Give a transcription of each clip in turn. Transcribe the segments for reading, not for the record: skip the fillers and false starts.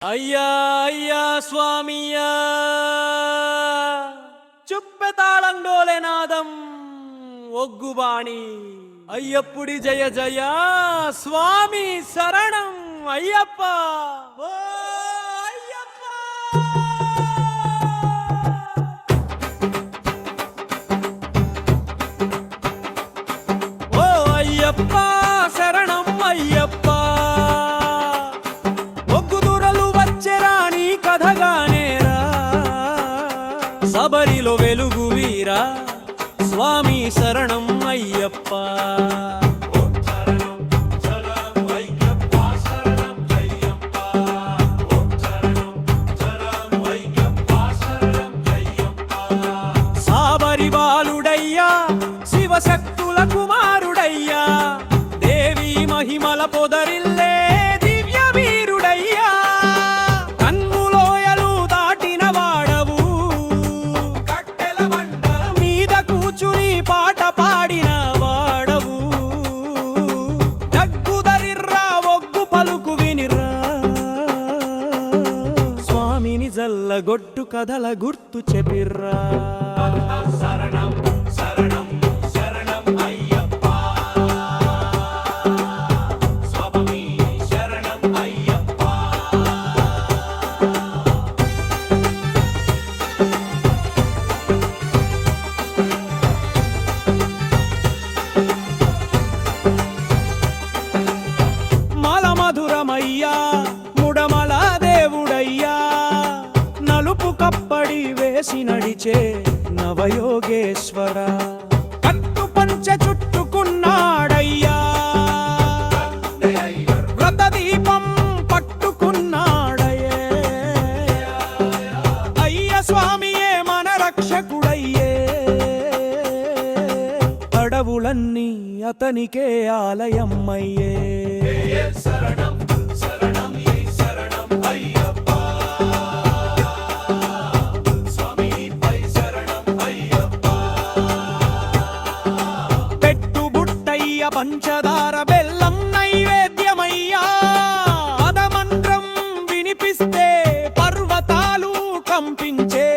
అయ్యా అయ్యా స్వామియా చుప్పెతాళండోలెనాదం ఒగ్గుబాణి అయ్యప్పుడి జయ జయ స్వామి శరణం అయ్యప్ప ఓ అయ్యప్ప ఓ అయ్యప్ప శరణం అయ్యప్ప శబరిలో వెలుగు వీరా స్వామి శరణం అయ్యప్ప సాబరి బాలుడయ్యా శివశక్తుల కుమారుడయ్యా దేవి మహిమల పొదరిల్లే దివ్య వీరుడయ్యా పాట పాడిన వాడవు దగ్గుదరిర్రా ఒగ్గు పలుకు వినిర్రా స్వామిని జల్లగొట్టు కథల గుర్తు చెప్పిర్రా శరణం శరణం శరణం అయ్యప్ప స్వామి శరణం అయ్యప్ప మధురమయ్యా ముడమల దేవుడయ్యా నలుపు కప్పడి వేసి నడిచే నవయోగేశ్వర కట్టు పంచ చుట్టుకున్నాడయ్యా వ్రత దీపం పట్టుకున్నాడయ్యే అయ్య స్వామియే మన రక్షకుడయ్యే అడవులన్నీ అతనికే ఆలయమ్మయ్యే శరణం శరణం శరణం అయ్యప్ప స్వామి పై శరణం అయ్యప్ప పెట్టుబుట్టయ్య పంచదార బెల్లం నైవేద్యమయ్యా పదమంత్రం వినిపిస్తే పర్వతాలు కంపించే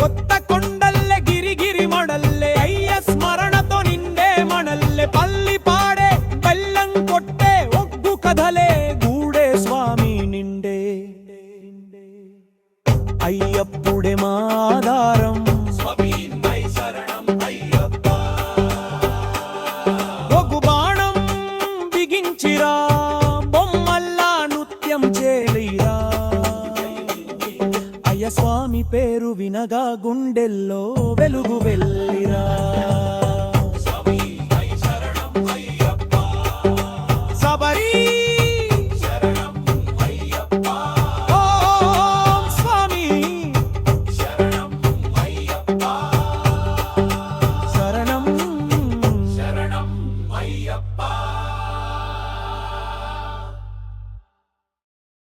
కొత్త కొండల్లె గిరిగిరి మడల్లె అయ్య స్మరణతో నిండే మడల్లె పల్లి పాడే బెల్లం కొట్టే కథలే గూడే స్వామి నిండే అయ్యప్పుడే మాదారం ఒగ్గు బాణం బిగించిరా బొమ్మల్లా నృత్యం చేలిరా అయ్య స్వామి పేరు వినగా గుండెల్లో వెలుగు వెళ్ళిరా